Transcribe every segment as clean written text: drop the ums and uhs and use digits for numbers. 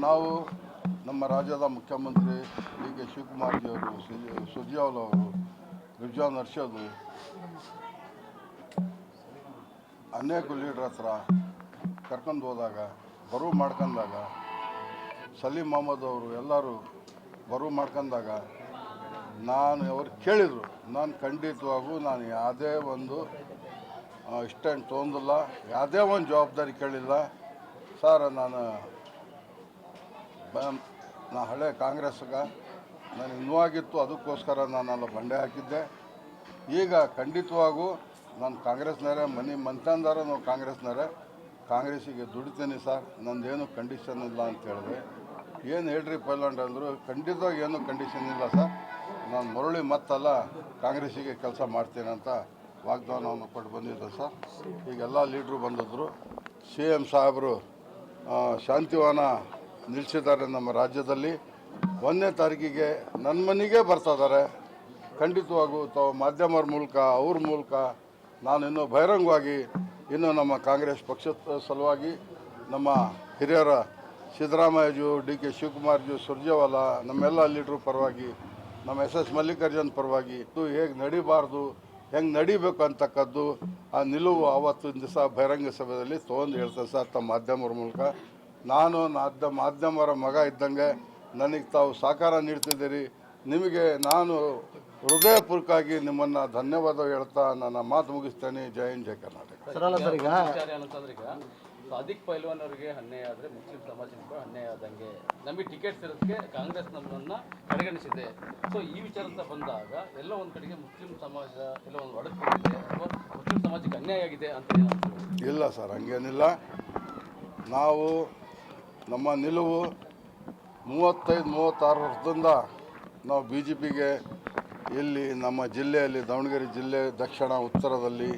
ನಾವು ನಮ್ಮ ರಾಜ್ಯದ ಮುಖ್ಯಮಂತ್ರಿ ಡಿ ಕೆ ಶಿವಕುಮಾರ್ಜಿಯವರು, ಸುರ್ಜೇವಾಲಾ ಅವರು, ರಿಜ್ವಾನ್ ಅರ್ಷದ್, ಅನೇಕ ಲೀಡ್ರ್ ಹತ್ರ ಕರ್ಕೊಂಡು ಹೋದಾಗ, ಬರುವ ಮಾಡ್ಕೊಂಡಾಗ, ಸಲೀಂ ಅಹಮದ್ ಅವರು ಎಲ್ಲರೂ ಬರುವ ಮಾಡ್ಕೊಂಡಾಗ ಅವ್ರು ಕೇಳಿದರು. ನಾನು ಖಂಡಿತವಾಗೂ ನಾನು ಯಾವುದೇ ಒಂದು ಇಷ್ಟೇನು ತೊಗೊಂಡಿಲ್ಲ, ಯಾವುದೇ ಒಂದು ಜವಾಬ್ದಾರಿ ಕೇಳಿಲ್ಲ ಸರ್. ನಾನು ಹಳೆ ಕಾಂಗ್ರೆಸ್ಗೆ ನನಗೆ ನೋವಾಗಿತ್ತು, ಅದಕ್ಕೋಸ್ಕರ ನಾನೆಲ್ಲ ಬಂಡೆ ಹಾಕಿದ್ದೆ. ಈಗ ಖಂಡಿತವಾಗೂ ನಾನು ಕಾಂಗ್ರೆಸ್ನವರೇ, ಮಂತಂದಾರ ನಾವು ಕಾಂಗ್ರೆಸ್ಸಿಗೆ ದುಡಿತೀನಿ ಸರ್, ನಂದೇನು ಕಂಡೀಷನ್ ಇಲ್ಲ ಅಂತ ಹೇಳಿದೆ. ಏನು ಹೇಳ್ರಿ ಪೈಲಂಡ್ ಅಂದರು. ಖಂಡಿತವಾಗಿ ಏನು ಕಂಡೀಷನ್ ಇಲ್ಲ ಸರ್, ನಾನು ಮರಳಿ ಮತ್ತಲ್ಲ ಕಾಂಗ್ರೆಸ್ಸಿಗೆ ಕೆಲಸ ಮಾಡ್ತೀನಿ ಅಂತ ವಾಗ್ದಾನವನ್ನು ಕೊಟ್ಟು ಬಂದಿದ್ದೆ ಸರ್. ಈಗೆಲ್ಲ ಲೀಡ್ರು ಬಂದಿದ್ದರು. CM ಸಾಹೇಬರು ಶಾಂತಿವನ ನಿಲ್ಲಿಸಿದ್ದಾರೆ ನಮ್ಮ ರಾಜ್ಯದಲ್ಲಿ. 1ನೇ ತಾರೀಕಿಗೆ ನನ್ನ ಮನೆಗೆ ಬರ್ತಾಯಿದ್ದಾರೆ. ಖಂಡಿತವಾಗೂ ತಾವು ಮಾಧ್ಯಮರ ಮೂಲಕ, ಅವ್ರ ಮೂಲಕ ನಾನು ಇನ್ನೂ ಬಹಿರಂಗವಾಗಿ ಇನ್ನು ನಮ್ಮ ಕಾಂಗ್ರೆಸ್ ಪಕ್ಷದ ಸಲುವಾಗಿ, ನಮ್ಮ ಹಿರಿಯರ ಸಿದ್ದರಾಮಯ್ಯಜು, ಡಿ ಕೆ ಶಿವಕುಮಾರ್ಜು, ಸುರ್ಜೇವಾಲಾ, ನಮ್ಮೆಲ್ಲ ಲೀಡ್ರು ಪರವಾಗಿ, ನಮ್ಮ SS ಮಲ್ಲಿಕಾರ್ಜುನ್ ಪರವಾಗಿ ಹೇಗೆ ನಡಿಬಾರ್ದು, ಹೆಂಗೆ ನಡಿಬೇಕು ಅಂತಕ್ಕದ್ದು ಆ ನಿಲುವು ಆವತ್ತಿನ ದಿವಸ ಬಹಿರಂಗ ಸಭೆಯಲ್ಲಿ ತೊಗೊಂಡು ಹೇಳ್ತೇನೆ ಸರ್. ತಮ್ಮ ಮಾಧ್ಯಮರ ಮೂಲಕ ನಾನು ಮಾಧ್ಯಮರ ಮಗ ಇದ್ದಂಗೆ ನನಗೆ ತಾವು ಸಹಕಾರ ನೀಡ್ತಿದ್ದೀರಿ. ನಿಮಗೆ ನಾನು ಹೃದಯಪೂರ್ವಕವಾಗಿ ನಿಮ್ಮನ್ನು ಧನ್ಯವಾದ ಹೇಳ್ತಾ ನನ್ನ ಮಾತು ಮುಗಿಸ್ತೇನೆ. ಜೈ ಹಿಂದ್, ಜೈ ಕರ್ನಾಟಕ. ಸಾದಿಕ್ ಪೈಲ್ವಾನ್ ಅವರಿಗೆ ಅನ್ಯಾಯ ಆದರೆ ಮುಸ್ಲಿಂ ಸಮಾಜಕ್ಕೆ ಅನ್ಯಾಯ ಆದಂಗೆ ನಮಗೆ ಟಿಕೆಟ್ ಸಿರೋದಕ್ಕೆ ಕಾಂಗ್ರೆಸ್ ನಮ್ಮನ್ನು ಕಡೆಗಣಿಸಿದೆ. ಸೊ ಈ ವಿಚಾರ ಅಂತ ಬಂದಾಗ ಎಲ್ಲ ಒಂದು ಕಡೆಗೆ ಮುಸ್ಲಿಂ ಸಮಾಜ ಎಲ್ಲ ಒಂದು ಒಡಕೊಂಡಿದೆ ಅಥವಾ ಮುಸ್ಲಿಂ ಸಮಾಜಕ್ಕೆ ಅನ್ಯಾಯ ಆಗಿದೆ ಅಂತ ಇಲ್ಲ ಸರ್, ಹಂಗೇನಿಲ್ಲ. ನಾವು ನಮ್ಮ ನಿಲುವು 35-36 ವರ್ಷದಿಂದ ನಾವು BJPಗೆ ಇಲ್ಲಿ ನಮ್ಮ ಜಿಲ್ಲೆಯಲ್ಲಿ, ದಾವಣಗೆರೆ ಜಿಲ್ಲೆ ದಕ್ಷಿಣ ಉತ್ತರದಲ್ಲಿ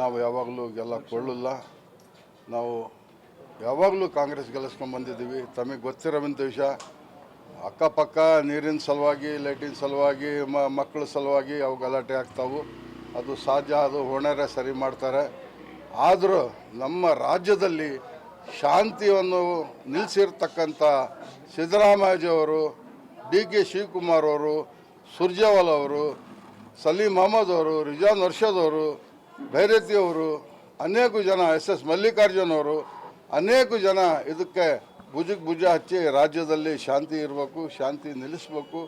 ನಾವು ಯಾವಾಗಲೂ ಕೊಳ್ಳಿಲ್ಲ. ನಾವು ಯಾವಾಗಲೂ ಕಾಂಗ್ರೆಸ್ ಗೆಲ್ಲಿಸ್ಕೊಂಡು ಬಂದಿದ್ದೀವಿ. ತಮಗೆ ಗೊತ್ತಿರೋವಂಥ ವಿಷಯ, ಅಕ್ಕಪಕ್ಕ ನೀರಿನ ಸಲುವಾಗಿ, ಲೈಟಿನ ಸಲುವಾಗಿ, ಮಕ್ಕಳ ಸಲುವಾಗಿ ಅವು ಗಲಾಟೆ ಆಗ್ತಾವೆ. ಅದು ಸಹಜ, ಅದು ಹೊಣೆರೆ ಸರಿ ಮಾಡ್ತಾರೆ. ಆದರೂ ನಮ್ಮ ರಾಜ್ಯದಲ್ಲಿ ಶಾಂತಿಯನ್ನು ನಿಲ್ಲಿಸಿರ್ತಕ್ಕಂಥ ಸಿದ್ದರಾಮಯ್ಯಜಿಯವರು, ಡಿ ಕೆ ಶಿವಕುಮಾರ್ ಅವರು, ಸುರ್ಜೇವಾಲಾ ಅವರು, ಸಲೀಂ ಅಹಮದ್ ಅವರು, ರಿಜ್ವಾನ್ ಅರ್ಷದ್ ಅವರು, ಭೈರತಿಯವರು, ಅನೇಕ ಜನ, SS ಮಲ್ಲಿಕಾರ್ಜುನ್ ಅವರು, ಅನೇಕ ಜನ ಇದಕ್ಕೆ ಭುಜಕ್ಕೆ ಭುಜ ಹಚ್ಚಿ ರಾಜ್ಯದಲ್ಲಿ ಶಾಂತಿ ಇರಬೇಕು, ಶಾಂತಿ ನಿಲ್ಲಿಸಬೇಕು.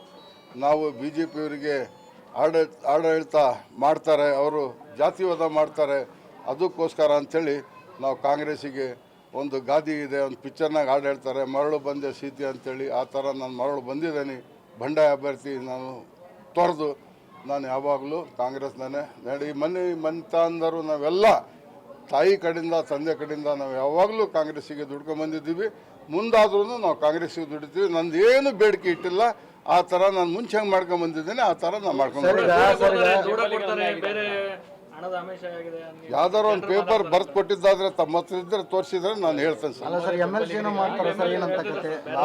ನಾವು BJPಯವರಿಗೆ ಆಡಳಿತ ಮಾಡ್ತಾರೆ, ಅವರು ಜಾತಿವಾದ ಮಾಡ್ತಾರೆ, ಅದಕ್ಕೋಸ್ಕರ ಅಂಥೇಳಿ ನಾವು ಕಾಂಗ್ರೆಸ್ಸಿಗೆ ಒಂದು ಗಾದಿ ಇದೆ, ಒಂದು ಪಿಕ್ಚರ್ನಾಗ ಹಾಡು ಹೇಳ್ತಾರೆ, ಮರಳು ಬಂದೆ ಸೀತೆ ಅಂಥೇಳಿ. ಆ ಥರ ನಾನು ಮರಳು ಬಂದಿದ್ದೇನೆ. ಬಂಡಾಯ ಅಭ್ಯರ್ಥಿ ನಾನು ತೊರೆದು ನಾನು ಯಾವಾಗಲೂ ಕಾಂಗ್ರೆಸ್ನೇ ಮಂತಂದರು. ನಾವೆಲ್ಲ ತಾಯಿ ಕಡೆಯಿಂದ, ತಂದೆ ಕಡೆಯಿಂದ ನಾವು ಯಾವಾಗಲೂ ಕಾಂಗ್ರೆಸ್ಸಿಗೆ ದುಡ್ಕೊಂಡ್ಬಂದಿದ್ದೀವಿ. ಮುಂದಾದ್ರೂ ನಾವು ಕಾಂಗ್ರೆಸ್ಸಿಗೆ ದುಡಿತೀವಿ. ನಂದು ಏನು ಬೇಡಿಕೆ ಇಟ್ಟಿಲ್ಲ. ಆ ಥರ ನಾನು ಮುಂಚೆ ಹೆಂಗೆ ಮಾಡ್ಕೊಂಡ್ಬಂದಿದ್ದೀನಿ ಆ ಥರ ನಾನು ಯಾವ್ದಾರು ಒಂದು ಪೇಪರ್ ಬರ್ದು ಕೊಟ್ಟಿದ್ದಾದ್ರೆ ತಮ್ಮ ಹತ್ರ ಇದ್ದರೆ ತೋರಿಸಿದ್ರೆ ನಾನು ಹೇಳ್ತೇನೆ ಸರ್.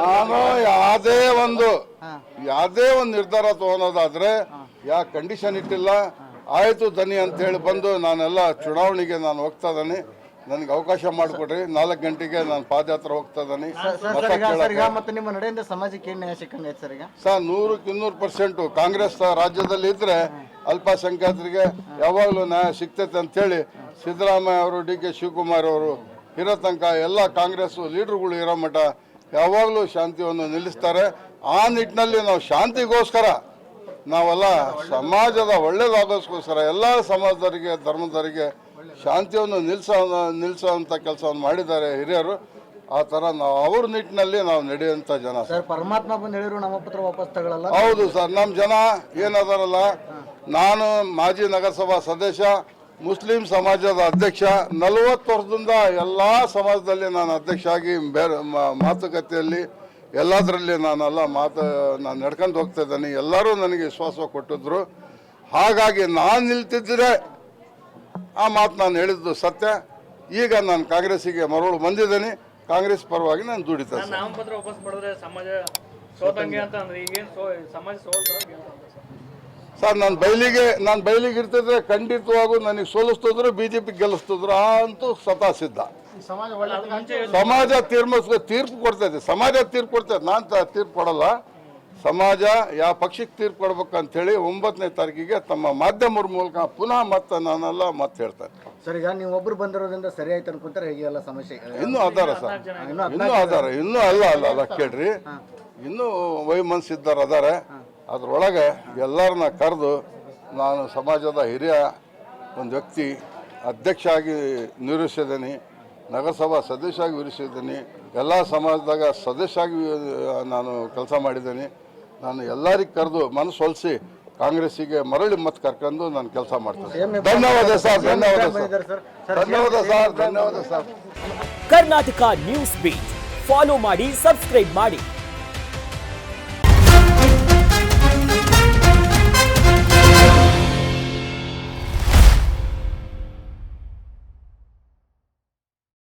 ನಾನು ಯಾವುದೇ ಒಂದು ನಿರ್ಧಾರ ತೊಗೊಳೋದಾದ್ರೆ ಯಾವ ಕಂಡೀಷನ್ ಇಟ್ಟಿಲ್ಲ. ಆಯಿತು ದನಿ ಅಂತೇಳಿ ಬಂದು ನಾನೆಲ್ಲ ಚುನಾವಣೆಗೆ ನಾನು ಹೋಗ್ತಾ ಇದ್ದೀನಿ. ನನಗೆ ಅವಕಾಶ ಮಾಡಿಕೊಡ್ರಿ. 4 ಗಂಟೆಗೆ ನಾನು ಪಾದಯಾತ್ರೆ ಹೋಗ್ತಾ ಇದ್ದೀನಿ. ಸಮಾಜಕ್ಕೆ ಸರ್ 100% ಕಾಂಗ್ರೆಸ್ ರಾಜ್ಯದಲ್ಲಿ ಇದ್ರೆ ಅಲ್ಪಸಂಖ್ಯಾತರಿಗೆ ಯಾವಾಗಲೂ ನ್ಯಾಯ ಸಿಗ್ತೈತೆ ಅಂಥೇಳಿ ಸಿದ್ದರಾಮಯ್ಯ ಅವರು, ಡಿ ಕೆ ಶಿವಕುಮಾರ್ ಅವರು ಇರೋ ತನಕ ಎಲ್ಲ ಕಾಂಗ್ರೆಸ್ ಲೀಡ್ರುಗಳು ಇರೋ ಮಟ್ಟ ಯಾವಾಗಲೂ ಶಾಂತಿಯನ್ನು ನಿಲ್ಲಿಸ್ತಾರೆ. ಆ ನಿಟ್ಟಿನಲ್ಲಿ ನಾವು ಶಾಂತಿಗೋಸ್ಕರ, ನಾವೆಲ್ಲ ಸಮಾಜದ ಒಳ್ಳೇದಾಗೋಸ್ಕರ ಎಲ್ಲ ಸಮಾಜದವರಿಗೆ, ಧರ್ಮದವರಿಗೆ ಶಾಂತಿಯನ್ನು ನಿಲ್ಲಿಸೋವಂಥ ಕೆಲಸವನ್ನು ಮಾಡಿದ್ದಾರೆ ಹಿರಿಯರು. ಆ ಥರ ನಾವು ಅವ್ರ ನಿಟ್ಟಿನಲ್ಲಿ ನಾವು ನಡೆಯುವಂಥ ಜನ ಸರ್. ಪರಮಾತ್ಮ ಬಂದು ಹೇಳಿದ್ರು ನಮ್ಮ ಪತ್ರ ವಾಪಸ್ ತಗೊಳ್ಳಲ್ಲ. ಹೌದು ಸರ್, ನಮ್ಮ ಜನ ಏನದಾರಲ್ಲ, ನಾನು ಮಾಜಿ ನಗರಸಭಾ ಸದಸ್ಯ, ಮುಸ್ಲಿಂ ಸಮಾಜದ ಅಧ್ಯಕ್ಷ, 40 ವರ್ಷದಿಂದ ಎಲ್ಲ ಸಮಾಜದಲ್ಲಿ ನಾನು ಅಧ್ಯಕ್ಷ ಆಗಿ ಬೇರೆ ಮಾತುಕತೆಯಲ್ಲಿ ಎಲ್ಲದರಲ್ಲಿ ನಾನು ನಡ್ಕೊಂಡು ಹೋಗ್ತಾ ಇದ್ದೀನಿ. ಎಲ್ಲರೂ ನನಗೆ ವಿಶ್ವಾಸ ಕೊಟ್ಟಿದ್ರು. ಹಾಗಾಗಿ ನಾನು ನಿಲ್ತಿದ್ದರೆ ಆ ಮಾತು ನಾನು ಹೇಳಿದ್ದು ಸತ್ಯ. ಈಗ ನಾನು ಕಾಂಗ್ರೆಸ್ಸಿಗೆ ಮರಳು ಬಂದಿದ್ದೀನಿ. ಕಾಂಗ್ರೆಸ್ ಪರವಾಗಿ ನಾನು ದುಡಿತೇನೆ. ಸರ್ ನಾನು ಬಯಲಿಗೆ ಇರ್ತಿದ್ರೆ ಖಂಡಿತವಾಗೂ ನನಗೆ ಸೋಲಿಸ್ತಿದ್ರು BJP ಗೆಲ್ಲಿಸ್ತಿದ್ರು ಅಂತೂ ಸ್ವತಃ ಸಿದ್ಧ. ಸಮಾಜ ತೀರ್ಪು ಕೊಡ್ತೈತೆ, ಸಮಾಜ ತೀರ್ಪು ಕೊಡ್ತೈತೆ, ನಾನು ತೀರ್ಪು ಕೊಡಲ್ಲ. ಸಮಾಜ ಯಾವ ಪಕ್ಷಕ್ಕೆ ತೀರ್ಪು ಕೊಡ್ಬೇಕಂತೇಳಿ 9ನೇ ತಾರೀಕಿಗೆ ತಮ್ಮ ಮಾಧ್ಯಮರ ಮೂಲಕ ಪುನಃ ನಾನೆಲ್ಲ ಮತ್ತೆ ಹೇಳ್ತಾರೆ. ಸರ್ ಈಗ ನೀವು ಒಬ್ರು ಬಂದಿರೋದ್ರಿಂದ ಸರಿ ಆಯ್ತು ಅನ್ಕೊಂತಾರೆ, ಹೇಗೆ ಎಲ್ಲ ಸಮಸ್ಯೆ ಇನ್ನೂ ಅದಾರ ಸರ್, ಇನ್ನೂ ಅದಾರ, ಇನ್ನೂ ಅಲ್ಲ ಕೇಳ್ರಿ, ಇನ್ನೂ ವೈಮನಸ್ಸಿದ್ದಾರೆ ಅದಾರೆ. ಅದ್ರೊಳಗೆ ಎಲ್ಲರನ್ನ ಕರೆದು ನಾನು ಸಮಾಜದ ಹಿರಿಯ ಒಂದು ವ್ಯಕ್ತಿ ಅಧ್ಯಕ್ಷ ಆಗಿ ನಿರ್ವಹಿಸಿದ್ದೀನಿ, ನಗರಸಭಾ ಸದಸ್ಯ ಆಗಿ ನಿರ್ವಹಿಸಿದ್ದೀನಿ, ಎಲ್ಲ ಸಮಾಜದಾಗ ಸದಸ್ಯ ಆಗಿ ನಾನು ಕೆಲಸ ಮಾಡಿದ್ದೀನಿ. ನಾನು ಎಲ್ಲರಿಗೆ ಕರೆದು ಮನಸ್ಸು ಹೊಲಿಸಿ ಕಾಂಗ್ರೆಸ್ಸಿಗೆ ಮರಳಿ ಮತ್ತೆ ಕರ್ಕೊಂಡು ನಾನು ಕೆಲಸ ಮಾಡ್ತೀನಿ. ಧನ್ಯವಾದ ಸರ್, ಧನ್ಯವಾದ sir. Karnataka news beat follow ಮಾಡಿ, ಸಬ್ಸ್ಕ್ರೈಬ್ ಮಾಡಿ.